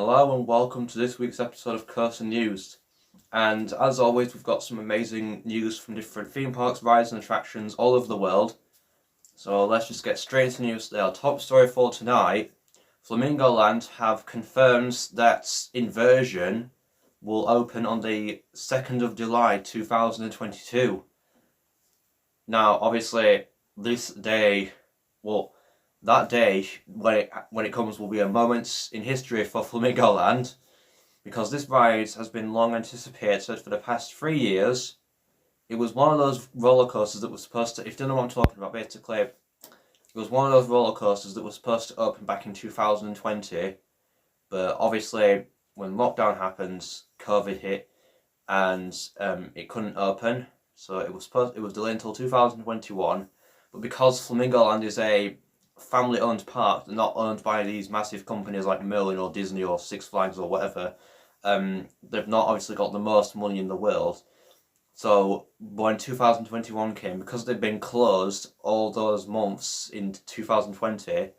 Hello and welcome to this week's episode of PCW.News. And as always, we've got some amazing news from different theme parks, rides and attractions all over the world. So let's just get straight into news. Our top story for tonight, Flamingo Land have confirmed that Inversion will open on the 2nd of July 2022. Now, obviously, that day, when it comes, will be a moment in history for Flamingo Land, because this ride has been long anticipated for the past 3 years. It was one of those roller coasters that was supposed to, if you don't know what I'm talking about, basically, it was one of those roller coasters that was supposed to open back in 2020, but obviously, when lockdown happened, COVID hit, and it couldn't open, so it was delayed until 2021. But because Flamingo Land is a family-owned park, they're not owned by these massive companies like Merlin or Disney or Six Flags or whatever. They've not obviously got the most money in the world. So when 2021 came, because they'd been closed all those months in 2020,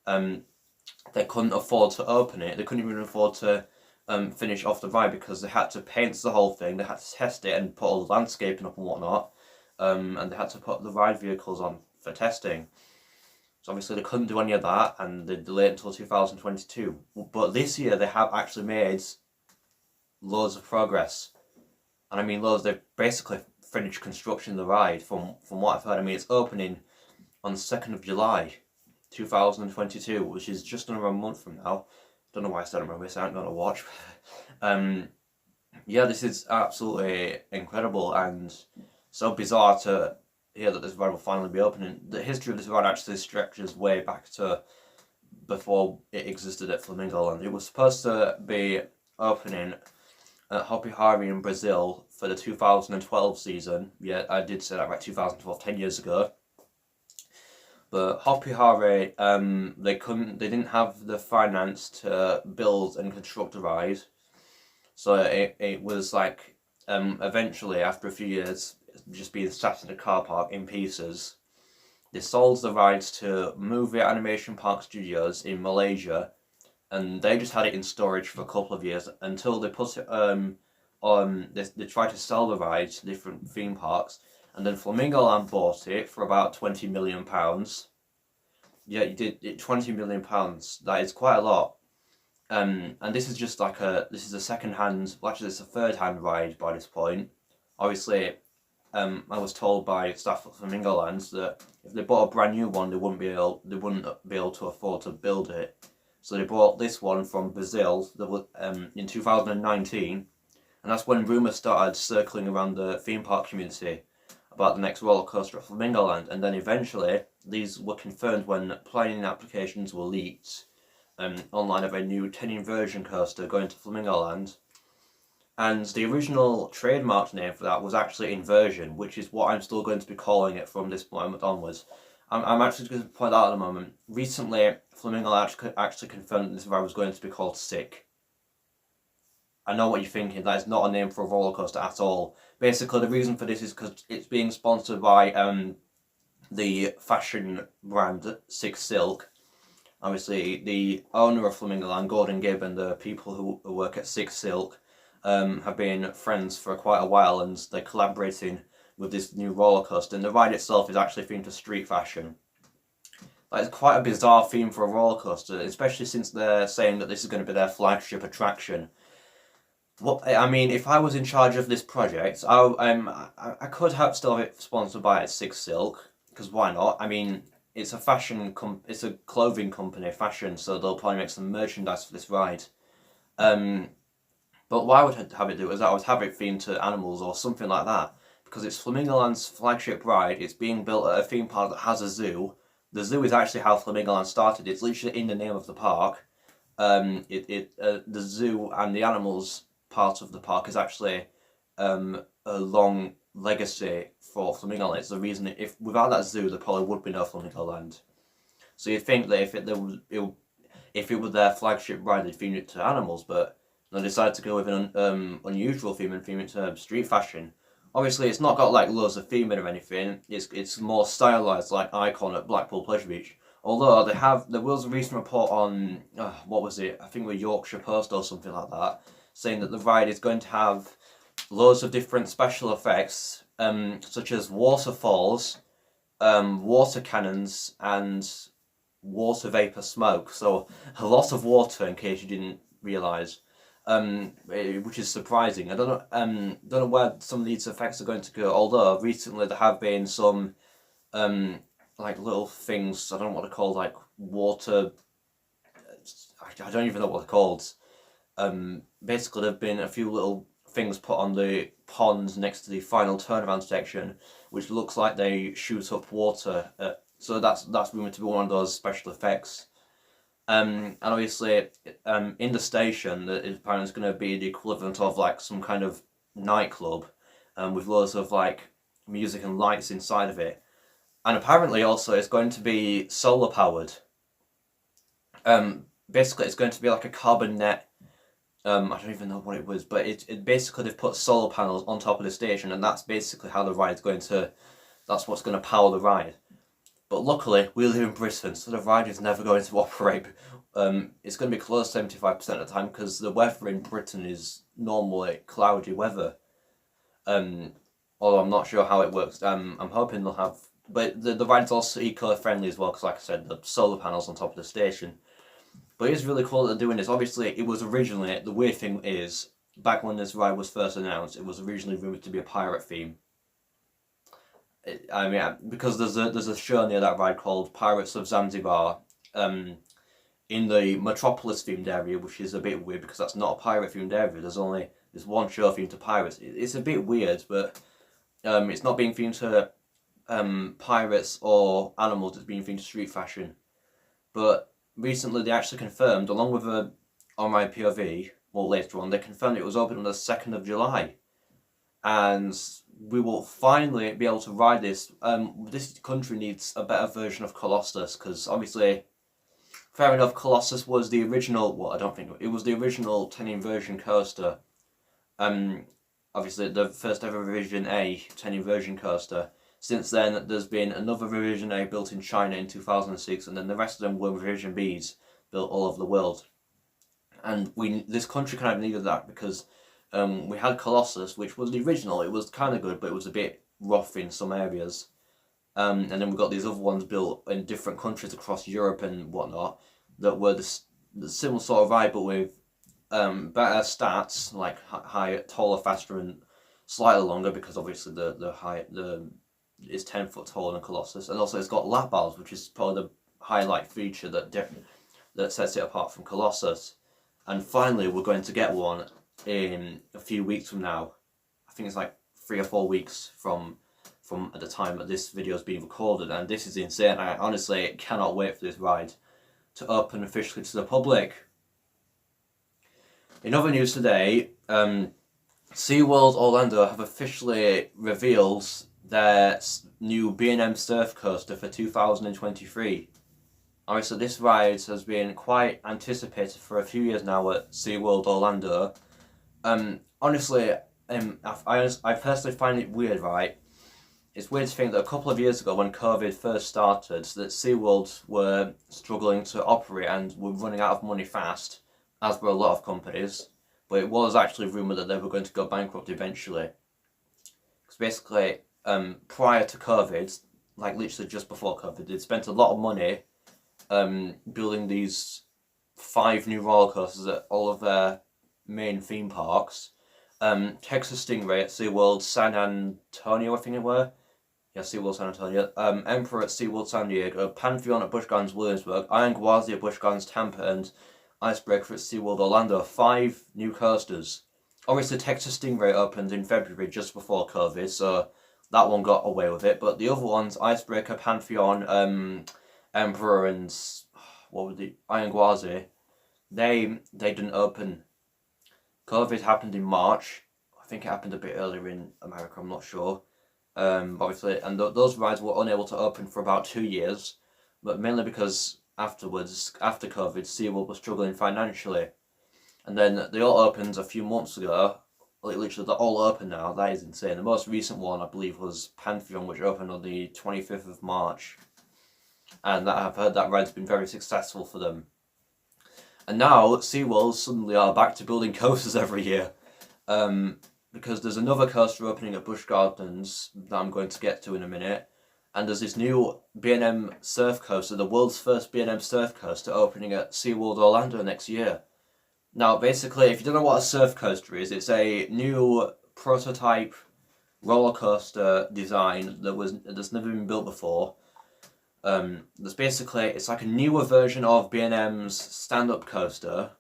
they couldn't afford to open it. They couldn't even afford to finish off the ride, because they had to paint the whole thing, they had to test it and put all the landscaping up and whatnot, and they had to put the ride vehicles on for testing. So obviously they couldn't do any of that, and they delayed until 2022. But this year they have actually made loads of progress. And I mean loads, they've basically finished construction of the ride from what I've heard. I mean, it's opening on the 2nd of July 2022, which is just under a month from now. Don't know why I said remember this, I haven't got a watch. Yeah, this is absolutely incredible and so bizarre to hear that this ride will finally be opening. The history of this ride actually stretches way back to before it existed at Flamingo Land. It was supposed to be opening at Hopi Hari in Brazil for the 2012 season. Yeah, I did say that right, 2012, 10 years ago. But Hopi Hari, they didn't have the finance to build and construct a ride. So it was like, eventually, after a few years, just being sat in a car park in pieces, they sold the rides to Movie Animation Park Studios in Malaysia, and they just had it in storage for a couple of years until they put it they tried to sell the ride to different theme parks, and then Flamingo Land bought it for about £20 million. Yeah, you did it, £20 million. That is quite a lot. And this is just like this is a second-hand, well, actually it's a third-hand ride by this point. Obviously, I was told by staff at Flamingo Land that if they bought a brand new one, they wouldn't be able to afford to build it. So they bought this one from Brazil that was in 2019, and that's when rumours started circling around the theme park community about the next roller coaster at Flamingo Land. And then eventually these were confirmed when planning applications were leaked online of a new 10 Inversion coaster going to Flamingo Land. And the original trademark name for that was actually Inversion, which is what I'm still going to be calling it from this moment onwards. I'm actually going to point out at the moment, recently Flamingo Land actually confirmed that this ride was going to be called Sick. I know what you're thinking, that is not a name for a roller coaster at all. Basically the reason for this is because it's being sponsored by the fashion brand Sick Silk. Obviously the owner of Flamingo Land, Gordon Gibb, and the people who work at Sick Silk have been friends for quite a while, and they're collaborating with this new roller coaster, and the ride itself is actually themed to street fashion. That is quite a bizarre theme for a roller coaster, especially since they're saying that this is going to be their flagship attraction. I mean, if I was in charge of this project, I could still have it sponsored by Sick Silk, because why not? I mean, it's it's a clothing company, fashion, so they'll probably make some merchandise for this ride. But what I would have it do is I would have it themed to animals or something like that, because it's Flamingo Land's flagship ride. It's being built at a theme park that has a zoo. The zoo is actually how Flamingo Land started. It's literally in the name of the park. The zoo and the animals part of the park is actually a long legacy for Flamingo Land. It's the reason, if without that zoo, there probably would be no Flamingo Land. So you'd think that if it were their flagship ride, they'd theme it to animals, but they decided to go with an unusual theme and theme it to street fashion. Obviously, it's not got like loads of theming or anything. It's more stylized, like Icon at Blackpool Pleasure Beach. Although there was a recent report on what was it? I think the Yorkshire Post or something like that, saying that the ride is going to have loads of different special effects, such as waterfalls, water cannons, and water vapor smoke. So a lot of water, in case you didn't realise, which is surprising. I don't know where some of these effects are going to go. Although recently there have been some like little things, I don't know what they're called, like water. I don't even know what they're called. Basically, there've been a few little things put on the pond next to the final turnaround section, which looks like they shoot up water. So that's rumored to be one of those special effects. And obviously, in the station, that is apparently going to be the equivalent of like some kind of nightclub, with loads of like music and lights inside of it. And apparently, also, it's going to be solar powered. Basically, it's going to be like a carbon net. I don't even know what it was, but it basically they've put solar panels on top of the station, and that's basically how the ride's going to. That's what's going to power the ride. But luckily, we live in Britain, so the ride is never going to operate. It's going to be closed 75% of the time because the weather in Britain is normally cloudy weather. Although I'm not sure how it works. I'm hoping they'll have. But the ride's also eco-friendly as well, because like I said, the solar panels on top of the station. But it's really cool that they're doing this. Obviously, it was originally, the weird thing is, back when this ride was first announced, it was originally rumoured to be a pirate theme. I mean, because there's a show near that ride called Pirates of Zanzibar, in the Metropolis themed area, which is a bit weird because that's not a pirate themed area. There's one show themed to pirates. It's a bit weird, but it's not being themed to pirates or animals. It's being themed to street fashion. But recently they actually confirmed, along with on my POV, well later on, they confirmed it was open on the 2nd of July. And we will finally be able to ride this. This country needs a better version of Colossus, because obviously, fair enough, Colossus was the original, well I don't think, it was the original 10-inversion coaster. Obviously the first ever Revision A 10-inversion coaster. Since then, there's been another Revision A built in China in 2006, and then the rest of them were Revision Bs built all over the world. And this country kind of needed that because we had Colossus, which was the original. It was kind of good, but it was a bit rough in some areas. And then we got these other ones built in different countries across Europe and whatnot that were the similar sort of ride, but with better stats, like higher, taller, faster, and slightly longer, because obviously is 10 foot taller than Colossus, and also it's got lap bars, which is probably the highlight feature that sets it apart from Colossus. And finally, we're going to get one in a few weeks from now. I think it's like 3 or 4 weeks from at the time that this video is being recorded, and this is insane. I honestly cannot wait for this ride to open officially to the public. In other news today, SeaWorld Orlando have officially revealed their new B&M Surf Coaster for 2023. Obviously, this ride has been quite anticipated for a few years now at SeaWorld Orlando. Honestly, I personally find it weird, right? It's weird to think that a couple of years ago, when COVID first started, that SeaWorld were struggling to operate and were running out of money fast, as were a lot of companies. But it was actually rumoured that they were going to go bankrupt eventually. Because basically, prior to COVID, like literally just before COVID, they'd spent a lot of money building these 5 new roller coasters at all of their main theme parks. Texas Stingray at SeaWorld San Antonio, I think it were. Yeah, SeaWorld San Antonio. Emperor at SeaWorld San Diego. Pantheon at Busch Gardens Williamsburg. Iron Gwazi at Busch Gardens Tampa. And Icebreaker at SeaWorld Orlando. 5 new coasters. Obviously, Texas Stingray opened in February just before COVID, so that one got away with it. But the other ones, Icebreaker, Pantheon, Emperor, and what were the Iron Gwazi, they didn't open. COVID happened in March. I think it happened a bit earlier in America, I'm not sure. Obviously, and those rides were unable to open for about 2 years, but mainly because afterwards, after COVID, SeaWorld was struggling financially. And then they all opened a few months ago. Like literally, they're all open now. That is insane. The most recent one, I believe, was Pantheon, which opened on the 25th of March. and that I've heard that ride's been very successful for them. And now SeaWorld suddenly are back to building coasters every year, because there's another coaster opening at Busch Gardens that I'm going to get to in a minute, and there's this new B&M Surf Coaster, the world's first B&M Surf Coaster, opening at SeaWorld Orlando next year. Now, basically, if you don't know what a surf coaster is, it's a new prototype roller coaster design that's never been built before. It's like a newer version of B&M's stand-up coaster,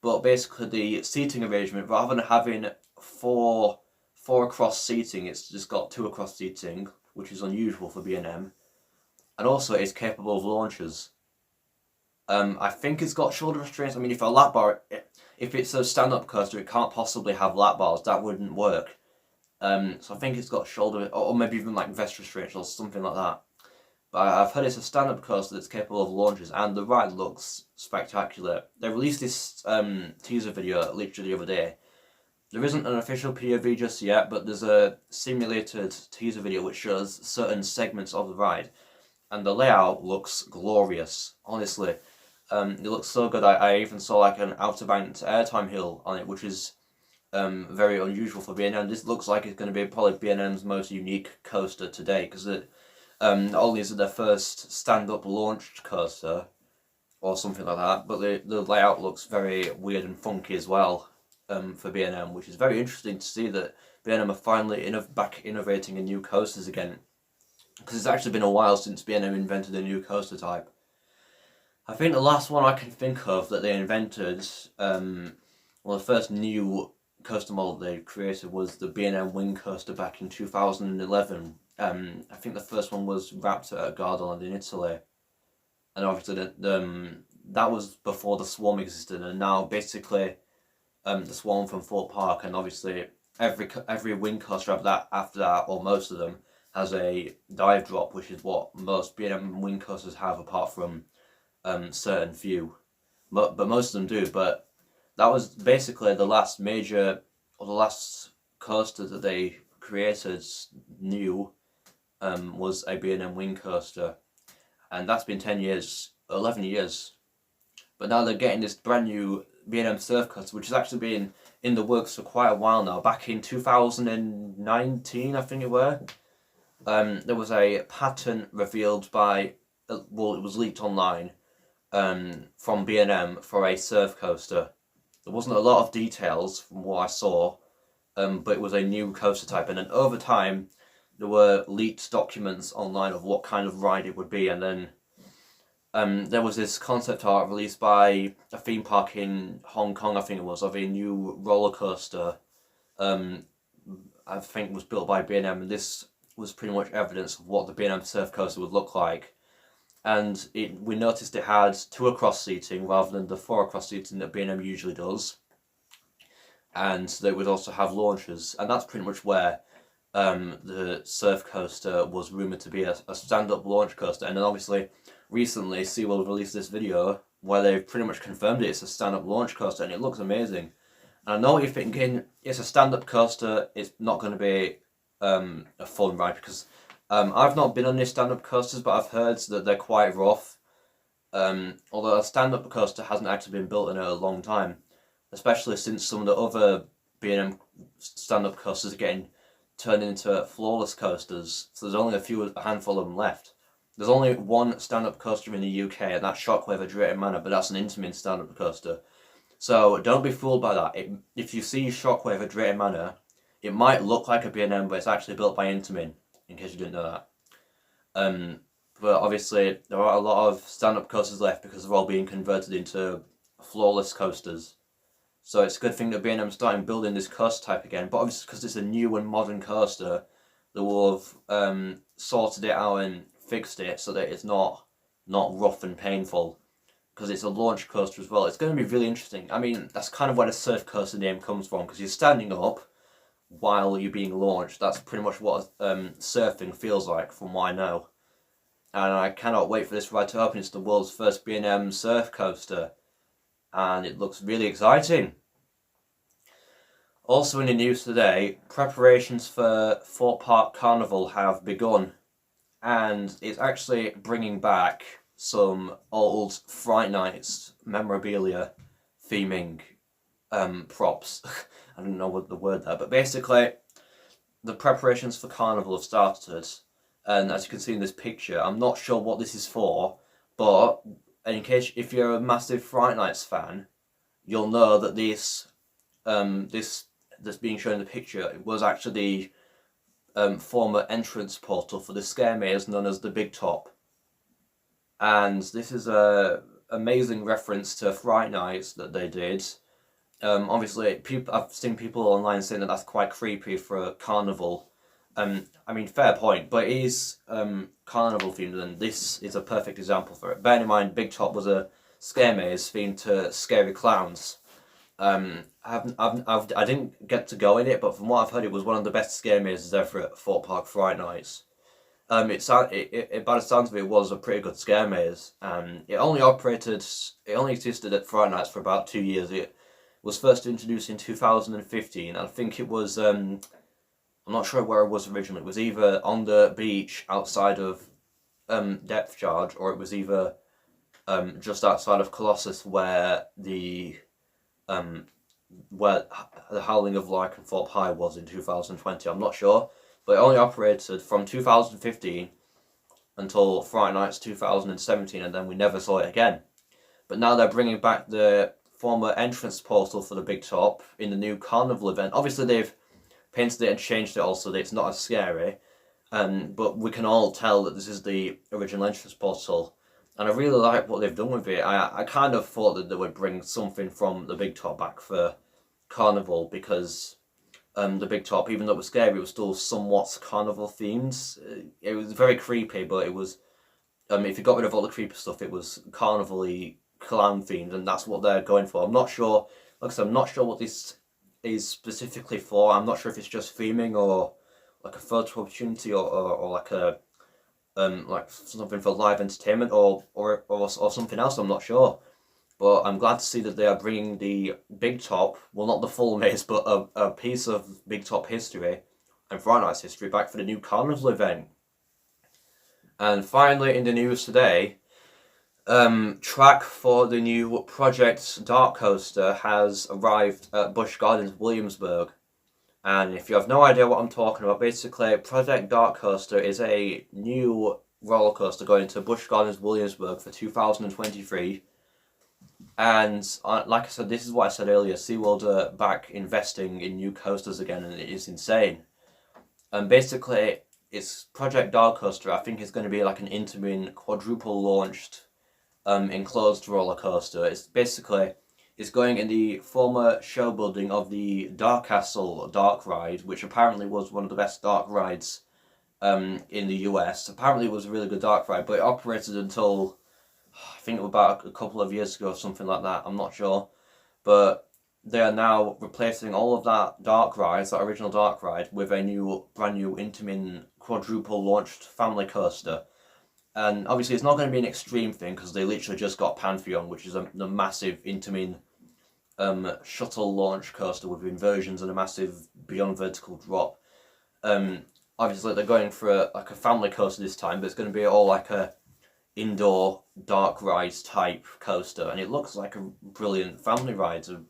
but basically the seating arrangement, rather than having four across seating, it's just got 2 across seating, which is unusual for B&M, and also it's capable of launches. I think it's got shoulder restraints. I mean, if it's a stand-up coaster, it can't possibly have lap bars. That wouldn't work. So I think it's got shoulder, or maybe even like vest restraints or something like that. But I've heard it's a stand-up coaster that's capable of launches, and the ride looks spectacular. They released this teaser video literally the other day. There isn't an official POV just yet, but there's a simulated teaser video which shows certain segments of the ride, and the layout looks glorious, honestly. It looks so good. I even saw like an out-of-banked airtime hill on it, which is very unusual for B&M. This looks like it's going to be probably B&M's most unique coaster today, because not only is it their first stand-up launched coaster, or something like that, but the layout looks very weird and funky as well for B&M, which is very interesting to see that B&M are finally back innovating in new coasters again, because it's actually been a while since B&M invented a new coaster type. I think the last one I can think of that they invented, the first new coaster model they created was the B&M Wing Coaster back in 2011. I think the first one was Raptor at Gardaland in Italy, and obviously that was before the Swarm existed, and now basically the Swarm from Thorpe Park, and obviously every wing coaster after that, or most of them, has a dive drop, which is what most B&M wing coasters have, apart from certain few, but most of them do. But that was basically the last coaster that they created new, was a B&M wing coaster, and that's been 11 years. But now they're getting this brand new B&M Surf Coaster, which has actually been in the works for quite a while now. Back in 2019, I think it were, there was a patent revealed by, it was leaked online, from B&M for a surf coaster. There wasn't a lot of details from what I saw, but it was a new coaster type, and then over time there were leaked documents online of what kind of ride it would be, and then there was this concept art released by a theme park in Hong Kong, I think it was, of a new roller coaster. I think was built by B&M, and this was pretty much evidence of what the B&M Surf Coaster would look like. And we noticed it had 2 across seating rather than the 4 across seating that B&M usually does. And they would also have launches, and that's pretty much where the surf coaster was rumoured to be a stand-up launch coaster. And then obviously recently SeaWorld released this video where they've pretty much confirmed it's a stand-up launch coaster, and it looks amazing. And I know what you're thinking, it's a stand-up coaster, it's not going to be a fun ride, because I've not been on these stand-up coasters, but I've heard that they're quite rough. Although a stand-up coaster hasn't actually been built in a long time, especially since some of the other B&M stand-up coasters are getting turned into flawless coasters, so there's only a handful of them left. There's only one stand-up coaster in the UK, and that's Shockwave at Drayton Manor, but that's an Intamin stand-up coaster. So don't be fooled by that. If you see Shockwave at Drayton Manor, it might look like a B&M, but it's actually built by Intamin, in case you didn't know that. But obviously there are a lot of stand-up coasters left because they're all being converted into flawless coasters. So it's a good thing that B&M's starting building this coaster type again, but obviously because it's a new and modern coaster, they will have sorted it out and fixed it so that it's not rough and painful, because it's a launch coaster as well. It's going to be really interesting. I mean, that's kind of where the surf coaster name comes from, because you're standing up while you're being launched. That's pretty much what surfing feels like, from what I know. And I cannot wait for this ride to open. It's the world's first B&M Surf Coaster, and it looks really exciting. Also in the news today, preparations for Thorpe Park Carnival have begun, and it's actually bringing back some old Fright Nights memorabilia theming props. I don't know what the word there, but basically the preparations for Carnival have started, and as you can see in this picture, I'm not sure what this is for, but in case if you're a massive Fright Nights fan, you'll know that this this that's being shown in the picture was actually the former entrance portal for the scare maze known as the Big Top, and this is a amazing reference to Fright Nights that they did. Obviously, I've seen people online saying that that's quite creepy for a carnival. I mean, fair point, but it is carnival themed, and this is a perfect example for it. Bear in mind, Big Top was a scare maze themed to scary clowns. I didn't get to go in it, but from what I've heard, it was one of the best scare mazes ever at Thorpe Park Fright Nights. By the sounds of it, was a pretty good scare maze. It only existed at Fright Nights for about 2 years. It was first introduced in 2015. I think it was, I'm not sure where it was originally. It was either on the beach outside of Depth Charge, or it was either just outside of Colossus where the Howling of Lycanthrope High was in 2020. I'm not sure, but it only operated from 2015 until Friday Nights 2017, and then we never saw it again. But now they're bringing back the former entrance portal for the Big Top in the new Carnival event. Obviously they've painted it and changed it also that it's not as scary, but we can all tell that this is the original entrance portal, and I really like what they've done with it. I kind of thought that they would bring something from the Big Top back for Carnival, because the Big Top, even though it was scary, it was still somewhat carnival themed. It was very creepy, but it was, if you got rid of all the creepy stuff, it was carnival-y, clown themed, and that's what they're going for. I'm not sure, like I said, I'm not sure what this is specifically for. I'm not sure if it's just theming or like a photo opportunity, or like a like something for live entertainment, or something else. I'm not sure, but I'm glad to see that they are bringing the Big Top, well, not the full maze, but a piece of Big Top history and Fright Nights history back for the new Carnival event. And finally, in the news today, track for the new Project DarKoaster has arrived at Busch Gardens, Williamsburg. And if you have no idea what I'm talking about, basically Project DarKoaster is a new roller coaster going to Busch Gardens, Williamsburg for 2023. And like I said, this is what I said earlier, SeaWorld are back investing in new coasters again, and it is insane. And basically, it's Project DarKoaster. I think it's going to be like an Intamin quadruple launched enclosed roller coaster. It's basically, it's going in the former show building of the Dark Castle dark ride, which apparently was one of the best dark rides in the US. Apparently it was a really good dark ride, but it operated until, I think about a couple of years ago or something like that. I'm not sure. But they are now replacing all of that dark rides, that original dark ride, with a brand new Intamin quadruple launched family coaster. And obviously it's not going to be an extreme thing, because they literally just got Pantheon, which is the massive Intamin shuttle launch coaster with inversions and a massive beyond vertical drop. Obviously they're going for like a family coaster this time, but it's going to be all like a indoor dark rides type coaster, and it looks like a brilliant family ride. It's an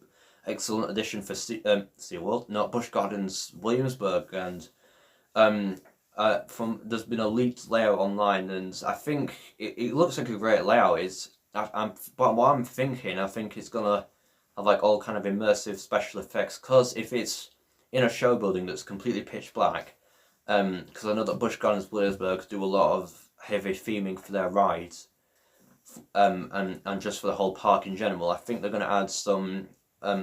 excellent addition for SeaWorld, not Busch Gardens, Williamsburg. And there's been a leaked layout online, and I think it looks like a great layout. But what I'm thinking, I think it's gonna have like all kind of immersive special effects, because if it's in a show building that's completely pitch black, because I know that Busch Gardens Williamsburg do a lot of heavy theming for their rides, and just for the whole park in general. I think they're going to add some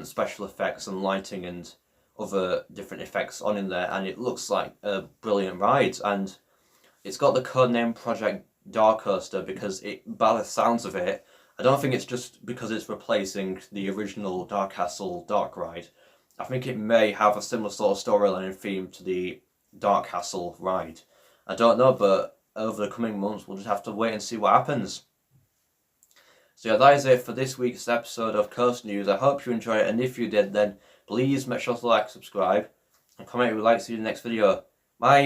special effects and lighting and other different effects on in there, and it looks like a brilliant ride. And it's got the codename Project DarKoaster because by the sounds of it, I don't think it's just because it's replacing the original Dark Castle dark ride. I think it may have a similar sort of storyline and theme to the Dark Castle ride. I don't know, but over the coming months we'll just have to wait and see what happens. So yeah, that is it for this week's episode of Coast News. I hope you enjoyed it, and if you did, then please make sure to like, subscribe, and comment if you'd like to see the next video. Bye!